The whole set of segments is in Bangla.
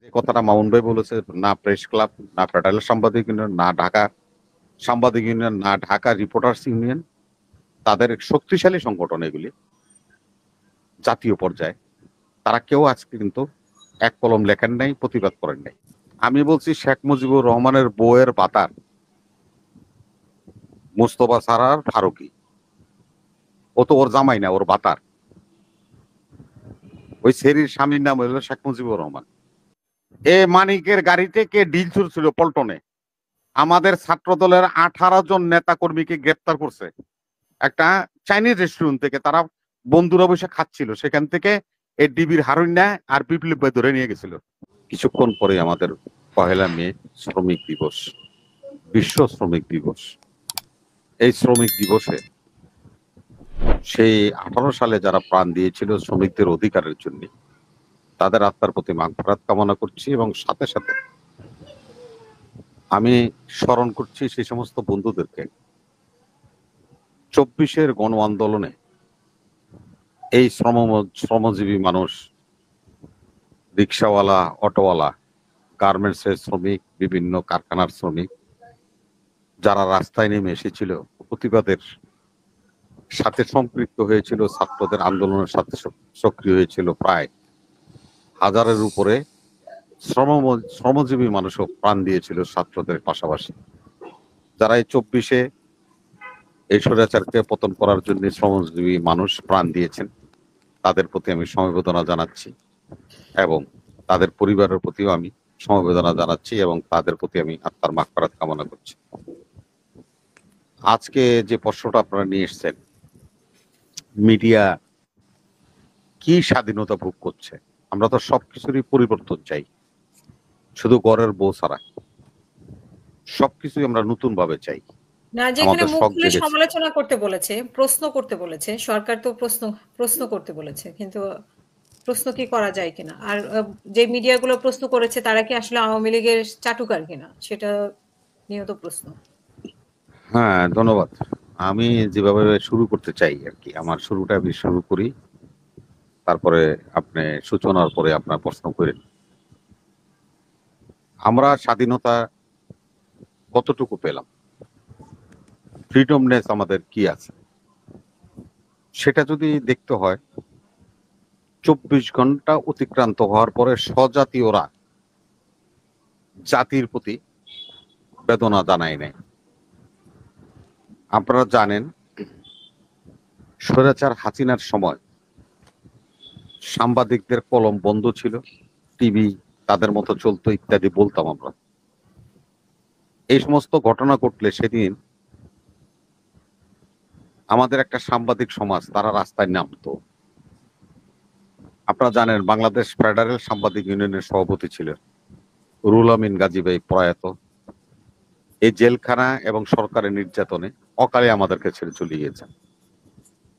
যে কথাটা মামুন ভাই বলেছে, না প্রেস ক্লাব, না ফেডারেল সাংবাদিক ইউনিয়ন, না ঢাকা সাংবাদিক ইউনিয়ন, না ঢাকা রিপোর্টার্স ইউনিয়ন, তাদের শক্তিশালী সংগঠন এগুলি জাতীয় পর্যায়ে, তারা কেউ আজকে কিন্তু এক কলম লেখেন নাই, প্রতিবাদ করেন নাই। আমি বলছি শেখ মুজিবুর রহমানের বউয়ের বাতার মুস্তফা সারার ফারুকি, ও তো ওর জামাই না, ওর বাতার। ওই সেরির স্বামীর নাম হইল শেখ মুজিবুর রহমান। এ মানিকের গাড়িতে কে ডিল ছুড়ছিল পল্টনে, আমাদের ছাত্র দলের 18 জন নেতা কর্মীকে গ্রেপ্তার করছে একটা চাইনিজ রেস্টুরেন্ট থেকে। তারা বন্ধুরা বসে খাচ্ছিল, সেখান থেকে এই ডিবির হারুন্যা আর বিপ্লব ভাই ধরে নিয়ে গেছিল। কিছুক্ষণ পরে আমাদের 1 মে শ্রমিক দিবস, বিশ্ব শ্রমিক দিবস। এই শ্রমিক দিবসে সেই 18 সালে যারা প্রাণ দিয়েছিল শ্রমিকদের অধিকারের জন্য, তাদের আত্মার প্রতি মাগফিরাত কামনা করছি, এবং সাথে সাথে আমি স্মরণ করছি সেই সমস্ত বন্ধুদেরকে 24-এর গণ আন্দোলনে এই শ্রমজীবী মানুষ, রিক্সাওয়ালা, অটোওয়ালা, গার্মেন্টসের শ্রমিক, বিভিন্ন কারখানার শ্রমিক, যারা রাস্তায় নেমে এসেছিল, প্রতিবাদের সাথে সম্পৃক্ত হয়েছিল, ছাত্রদের আন্দোলনের সাথে সক্রিয় হয়েছিল, প্রায় 1000-এর উপরে শ্রমজীবী মানুষও প্রাণ দিয়েছিল ছাত্রদের পাশাপাশি। যারা এই 24-এ এই স্বৈরাচারকে পতন করার জন্য শ্রমজীবী মানুষ প্রাণ দিয়েছেন, তাদের প্রতি আমি সমবেদনা জানাচ্ছি, এবং তাদের পরিবারের প্রতিও আমি সমবেদনা জানাচ্ছি, এবং তাদের প্রতি আমি আত্মার মাগফিরাত কামনা করছি। আজকে যে প্রশ্নটা আপনারা নিয়ে এসেছেন, মিডিয়া কি স্বাধীনতা ভোগ করছে? আমরা তো সবকিছুরই পরিবর্তন চাই, শুধু ঘরের বউ ছাড়া সবকিছুই আমরা নতুন ভাবে চাই। না, যেখানে আমাদের মুখ শখ খুলে জেগেছে। সমালোচনা করতে বলেছে, প্রশ্ন করতে বলেছে সরকার, তো প্রশ্ন প্রশ্ন করতে বলেছে, কিন্তু প্রশ্ন কি করা যায় কিনা, আর যে মিডিয়াগুলো প্রশ্ন করেছে তারা কি আসলে আওয়ামী লীগের চাটুকার কিনা, সেটা নিয়ে তো প্রশ্ন। হ্যাঁ, ধন্যবাদ। আমি যেভাবে শুরু করতে চাই আর কি, আমার শুরুটা আমি শুরু করি, তারপরে আপনি সূচনার পরে আপনার প্রশ্ন করেন। আমরা স্বাধীনতা কতটুকু পেলাম, ফ্রিডমনেস আমাদের কি আছে, সেটা যদি দেখতে হয়, 24 ঘন্টা অতিক্রান্ত হওয়ার পরে স্বজাতীয়রা জাতির প্রতি বেদনা জানায় নেয়। আপনারা জানেন, স্বৈরাচার হাসিনার সময় সাংবাদিকদের কলম বন্ধ ছিল, টিভি তাদের মতো চলতো ইত্যাদি বলতাম আমরা। এই সমস্ত ঘটনা ঘটলে সেদিন আমাদের একটা সাংবাদিক সমাজ, তারা রাস্তায় নামতো। আপনারা জানেন, বাংলাদেশ ফেডারেল সাংবাদিক ইউনিয়নের সভাপতি ছিলেন রুহুল আমিন গাজী ভাই, প্রয়াত। এই জেলখানা এবং সরকারের নির্যাতনে অকালে আমাদেরকে ছেড়ে চলে গিয়েছেন।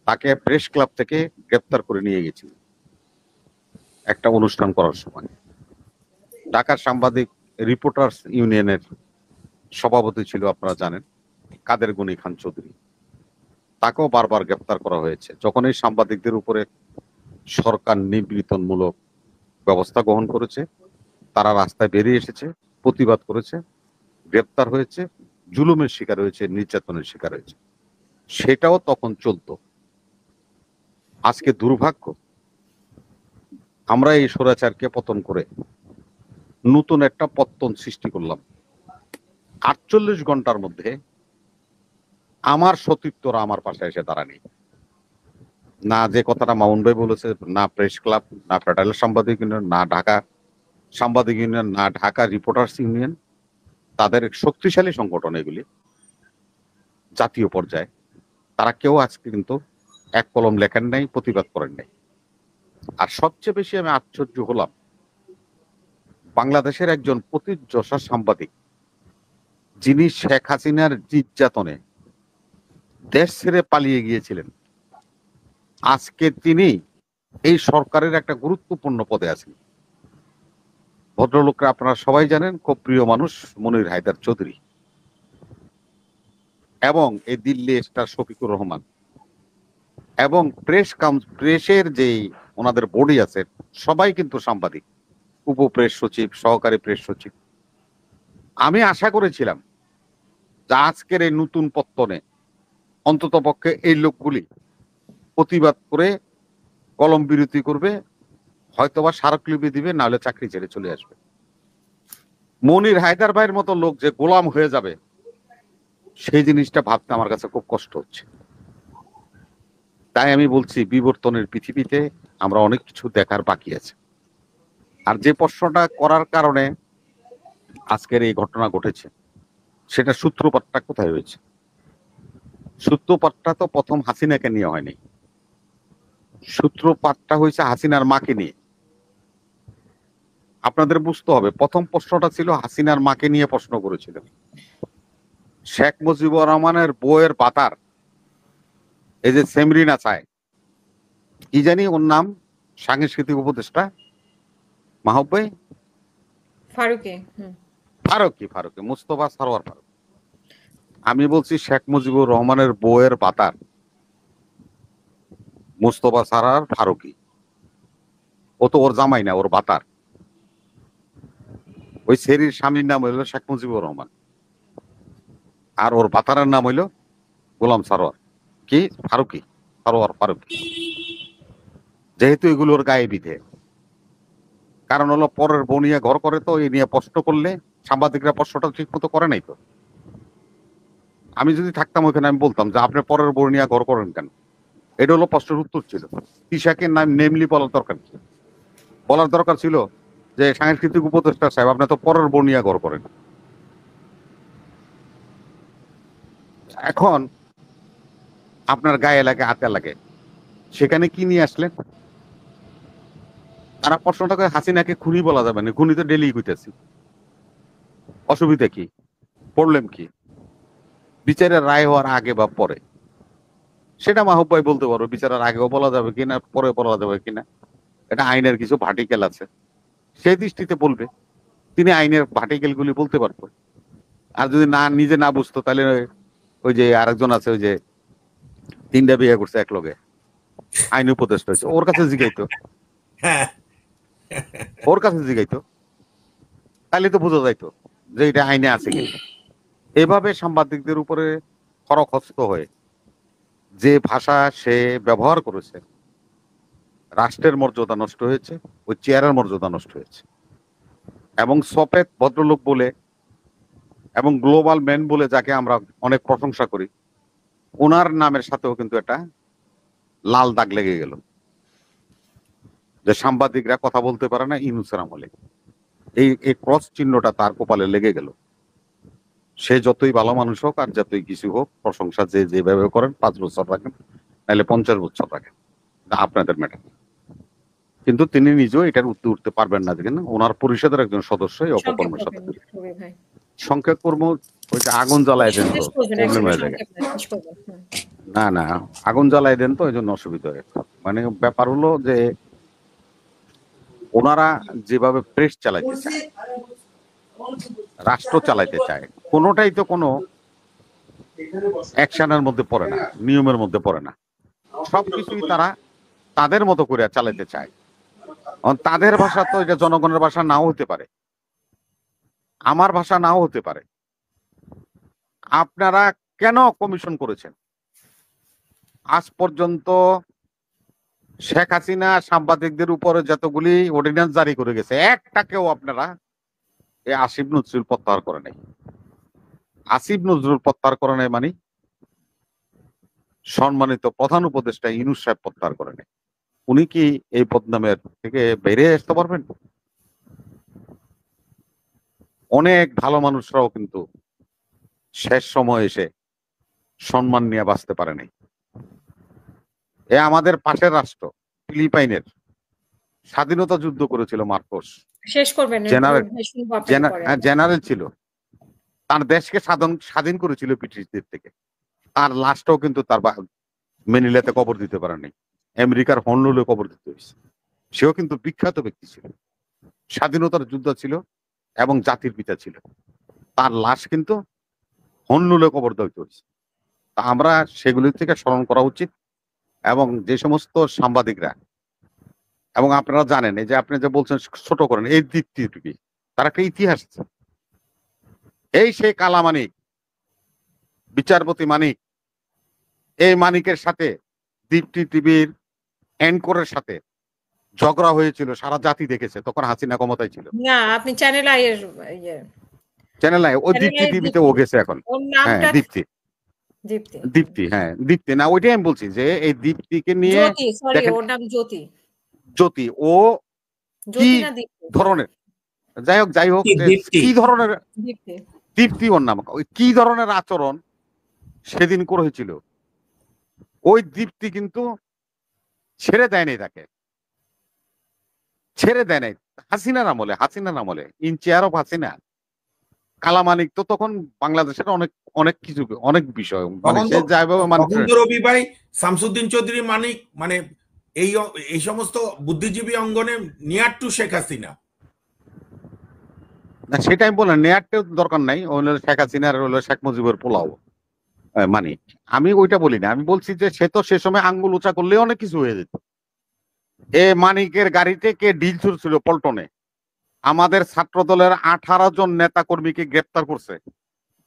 তাকে প্রেস ক্লাব থেকে গ্রেপ্তার করে নিয়ে গেছিল একটা অনুষ্ঠান করার সময়। ঢাকার সাংবাদিক রিপোর্টার্স ইউনিয়নের সভাপতি ছিল, আপনারা জানেন, কাদের গনি খান চৌধুরী। তাকেও বারবার গ্রেপ্তার করা হয়েছে। যখন এই সাংবাদিকদের উপরে সরকার নিবৃতনমূলক ব্যবস্থা গ্রহণ করেছে, তারা রাস্তায় বেরিয়ে এসেছে, প্রতিবাদ করেছে, গ্রেপ্তার হয়েছে, জুলুমের শিকার হয়েছে, নির্যাতনের শিকার হয়েছে। সেটাও তখন চলতো। আজকে দুর্ভাগ্য, আমরা এই স্বৈরাচারকে পতন করে নতুন একটা পত্তন সৃষ্টি করলাম। 48 ঘন্টার মধ্যে আমার সতীর্থরা আমার পাশে এসে দাঁড়ানি। না, যে কথাটা মামুন ভাই বলেছে, না প্রেস ক্লাব, না ফেডারেল সাংবাদিক ইউনিয়ন, না ঢাকা সাংবাদিক ইউনিয়ন, না ঢাকা রিপোর্টার্স ইউনিয়ন, তাদের শক্তিশালী সংগঠন এগুলি জাতীয় পর্যায়ে, তারা কেউ আজকে কিন্তু এক কলম লেখেন নাই, প্রতিবাদ করেন নাই। আর সবচেয়ে বেশি আমি আশ্চর্য হলাম, বাংলাদেশের একজন প্রতিযশা সাংবাদিক, যিনি শেখ হাসিনার নির্যাতনে দেশ ছেড়ে পালিয়ে গিয়েছিলেন, আজকে তিনি এই সরকারের একটা গুরুত্বপূর্ণ পদে আছেন। ভদ্রলোকরা আপনারা সবাই জানেন, খুব প্রিয় মানুষ, মনির হায়দার চৌধুরী, এবং এই দিল্লি স্টার শফিকুর রহমান, এবং প্রেসের যেই ওনাদের বডি আছে, সবাই কিন্তু সাংবাদিক। উপপ্রেস সচিব, সহকারী প্রেস সচিব। আমি আশা করেছিলাম যে আজকের এই নতুন পত্তনে অন্তত পক্ষে এই লোকগুলি প্রতিবাদ করে কলম বিরতি করবে, হয়তোবা স্মারকলিপি দিবে, নাহলে চাকরি ছেড়ে চলে আসবে। মনির হায়দার ভাইয়ের মতো লোক যে গোলাম হয়ে যাবে, সেই জিনিসটা ভাবতে আমার কাছে খুব কষ্ট হচ্ছে। তাই আমি বলছি, বিবর্তনের পৃথিবীতে আমরা অনেক কিছু দেখার বাকি আছে। আর যে প্রশ্নটা করার কারণে আজকের এই ঘটনা ঘটেছে, সেটা সূত্রপাতটা কোথায় হয়েছে? সূত্রপাতটা তো প্রথম হাসিনাকে নিয়ে হয়নি, সূত্রপাতটা হয়েছে হাসিনার মাকে নিয়ে। আপনাদের বুঝতে হবে, প্রথম প্রশ্নটা ছিল হাসিনার মাকে নিয়ে প্রশ্ন করেছিল। শেখ মুজিবুর রহমানের বউয়ের পাতার, এই যে সেমরিনা চায়, কি জানি ওর নাম, সাংস্কৃতিক উপদেষ্টা মাহবুব ভাই, ফারুকী। ফারুকি মুস্তফা সারোয়ার ফারুক। আমি বলছি শেখ মুজিবুর রহমানের বউয়ের পাতার মুস্তফা সারার ফারুকি, ও তো ওর জামাই না, ওর বাতার। ওই সেরির স্বামীর নাম হইল শেখ মুজিবুর রহমান, আর ওর বাতারের নাম হইল গোলাম সারোয়ার, কি ফারুকি, সারোয়ার ফারুকি। যেহেতু এগুলোর গায়ে বিধে, কারণ হলো পরের বউ নিয়ে ঘর করে, তো এই নিয়ে প্রশ্ন করলে সাংবাদিকরা প্রশ্নটা ঠিক মতো করে নাই। তো আমি যদি থাকতাম ওখানে, আমি বলতাম যে আপনি পরের বউ নিয়ে ঘর করেন কেন? এটা হলো প্রশ্নের উত্তর ছিল। তিশাকে নাম নেমলি বলার দরকার ছিল, বলার দরকার ছিল যে সাংস্কৃতিক উপদেষ্টা সাহেব, আপনি তো পরের বউ নিয়ে ঘর করেন। এখন আপনার গায়ে লাগে, হাতে লাগে, সেখানে কি নিয়ে আসলেন? তারা প্রশ্নটাকে হাসিনাকে খুনি বলা যাবে না, খুনি তো ডেলি হইতেছি, অসুবিধা কি, প্রবলেম কি? বিচারের রায় হওয়ার আগে বা পরে, সেটা মাহবুব ভাই বলতে পারবো, বিচারের আগেও বলা যাবে কিনা, পরে বলা যাবে কিনা, এটা আইনের কিছু ভার্টিকেল আছে, সেই দৃষ্টিতে বলবে। তিনি আইনের ভার্টিকেল গুলি বলতে পারতো। আর যদি না, নিজে না বুঝতো, তাহলে ওই যে আরেকজন আছে, ওই যে 3টা বিয়ে করছে এক লগে, আইন উপদেষ্টা হয়েছে, ওর কাছে জিগাইতো, ওর কাছে জিগাইতো, তাহলে তো বোঝা যাইতো যে এটা আইনে আছে কিনা। এভাবে সাংবাদিকদের উপরে খড়খস্ত হয়ে যে ভাষা সে ব্যবহার করেছে, রাষ্ট্রের মর্যাদা নষ্ট হয়েছে, ওই চেয়ারের মর্যাদা নষ্ট হয়েছে। এবং সফেদ ভদ্রলোক বলে এবং গ্লোবাল ম্যান বলে যাকে আমরা অনেক প্রশংসা করি, ওনার নামের সাথেও কিন্তু একটা লাল দাগ লেগে গেল, যে সাংবাদিকরা কথা বলতে পারে না ইউনূসের আমলে। এই ক্রস চিহ্নটা তার কপালে লেগে গেল। সে যতই ভালো মানুষ হোক আর যতই কিছু হোক, প্রশংসা যে যেভাবে করেন, 5 বছর রাখেন, নাহলে 50 বছর রাখেন, আপনাদের ম্যাটার। কিন্তু তিনি নিজেও এটার উঠতে পারবেন না, দেখেন ওনার পরিষদের একজন সদস্য এই অপকর্মের সাথে। সংখ্যা কর্ম, ওই যে আগুন জ্বালায় দেন তো প্রবলেম হয়ে যায়। না না, আগুন জ্বালায় দেন তো, এই জন্য অসুবিধা হয়। মানে ব্যাপার হলো যে ওনারা যেভাবে প্রেস চালাইতে চায়, রাষ্ট্র চালাইতে চায়, কোনোটাই তো কোনো অ্যাকশনের মধ্যে পড়ে না, নিয়মের মধ্যে পড়ে না। সবকিছুই তারা তাদের মতো করে চালাইতে চায়। তাদের ভাষা তো এটা জনগণের ভাষা নাও হতে পারে, আমার ভাষা নাও হতে পারে। আপনারা কেন কমিশন করেছেন? আজ পর্যন্ত শেখ হাসিনা সাংবাদিকদের উপরে যতগুলি অর্ডিন্যান্স জারি করে গেছে, একটাকেও আপনারা এই আসিফ নজরুল প্রত্যাহার করে নাই। আসিফ নজরুল প্রত্যাহার করে নাই মানে সম্মানিত প্রধান উপদেষ্টা ইউনূস সাহেব প্রত্যাহার করে নাই। উনি কি এই বদনামের থেকে বেরিয়ে আসতে পারবেন? অনেক ভালো মানুষরাও কিন্তু শেষ সময় এসে সম্মান নিয়ে বাঁচতে পারে নাই। এ আমাদের পাশের রাষ্ট্র ফিলিপাইনের স্বাধীনতা যুদ্ধ করেছিল মার্কোস, শেষ করবেন, জেনারেল ছিল, তার দেশকে স্বাধীন করেছিল ব্রিটিশদের থেকে। তার লাশটাও কিন্তু তার মেনিলাতে কবর দিতে পারে নাই, আমেরিকার হনলুলে কবর দিতে হয়েছে। সেও কিন্তু বিখ্যাত ব্যক্তি ছিল, স্বাধীনতার যোদ্ধা ছিল এবং জাতির পিতা ছিল। তার লাশ কিন্তু হনলুলে কবর দিতে হয়েছে। তা আমরা সেগুলি থেকে স্মরণ করা উচিত। এবং যে সমস্ত সাংবাদিকরা এবং আপনারা জানেন এই যে আপনি যে বলছেন ছোট করেন, এই দীপ্তি টিভি তার একটা ইতিহাস আছে। এই সেই কালামানিক, বিচারপতি মানিক, এই মানিকের সাথে দীপ্তি টিভির অ্যাঙ্করের সাথে ঝগড়া হয়েছিল, সারা জাতি দেখেছে, তখন হাসিনা ক্ষমতায় ছিল। না, আপনি চ্যানেল আই এর ইয়ে চ্যানেল নাই, ওই চ্যানেল দীপ্তি আই এর টিভিতে ও দীপ্তি। গেছে এখন। ওর হ্যাঁ নামটা দীপ্তি, দীপ্তি। দীপ্তি, হ্যাঁ দীপ্তি না, ওইটাই আমি বলছি যে এই দীপ্তিকে নিয়ে জ্যোতি, সরি দেখেন ওর নাম জ্যোতি। জ্যোতি ও কি জ্যোতি না দীপ্তি? ধরনের, যাই হোক যে দীপ্তি। কি ধরনের, দীপ্তি। দীপ্তি ওর নাম, ওই কি ধরনের আচরণ সেদিন করেছিল, ওই দীপ্তি কিন্তু ছেড়ে দেয় নাই, তাকে ছেড়ে দেয় নাই হাসিনার আমলে in chair of Hasina. Kalamanik তো তখন বাংলাদেশের অনেক অনেক কিছু, অনেক বিষয় মানে তখন সে তো যাইভাবে তখন তো রবি ভাই শামসুদ্দিন চৌধুরী মানিক মানে এই সমস্ত বুদ্ধিজীবী অঙ্গনে নিয়ার টু শেখ হাসিনা। না সেটা আমি বললাম, নেয়ারটেও দরকার নাই, ওই হলো শেখ হাসিনার, হলো শেখ মুজিবের পোলাও মানিক। আমি ওইটা বলি না, আমি বলছি যে সে তো সে সময় আঙ্গুল উঁচা করলে অনেক কিছু হয়ে যেত। এ মানিকের গাড়িতে কে ডিল ছুড়ছিল পল্টনে, আমাদের ছাত্র দলের 18 জন নেতা কর্মীকে গ্রেপ্তার করছে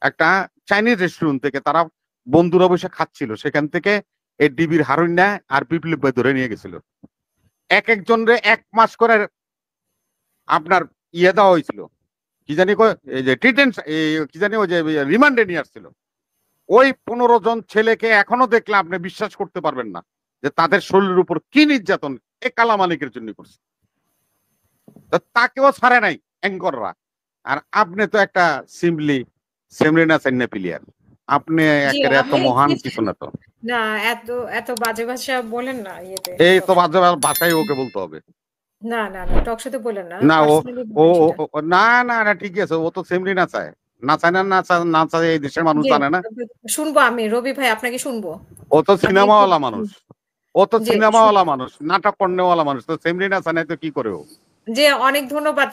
একটা চাইনিজ রেস্টুরেন্ট থেকে। তারা বন্ধুরা বসে খাচ্ছিল, সেখান থেকে এই ডিবির হারুন্যা আর বিপ্লব ভাই ধরে নিয়ে গেছিল। এক একজন রে 1 মাস করে আপনার ইয়ে দেওয়া হয়েছিল, কি জানি এই যে কি জানি ওই যে রিমান্ডে নিয়ে আসছিল। ওই 15 জন ছেলেকে এখনো দেখলে আপনি বিশ্বাস করতে পারবেন না যে তাদের শরীরের উপর কি নির্যাতন এ কালা মালিকের জন্য করছে। তাকেও ছাড়ে নাই অ্যাঙ্কররা। আর আপনি তো একটা সেমরিনা সাইন্না প্লেয়ার, আপনি জি, একেবারে এত আমি মহান কিছু না তো। না এত এত বাজে ভাষা বলেন না ইয়েতে। এই তো বাজে ভাষায় ওকে বলতে হবে। না না না টক শোতে বলেন না, না পার্সোনালি ও বলেন সেটা। না না না ঠিক আছে, ও তো সেমরিনা চায়, না চায় না, না চায় এই দেশের মানুষ জি, জানে না। শুনবো আমি রবি ভাই, আপনাকে শুনবো। ও তো আমি সিনেমাওয়ালা মানুষ, ও তো জি, সিনেমাওয়ালা মানুষ, নাটক করনেওয়ালা মানুষ, তো সেমরিনা চায় না তো কি করে ও? জি অনেক ধন্যবাদ।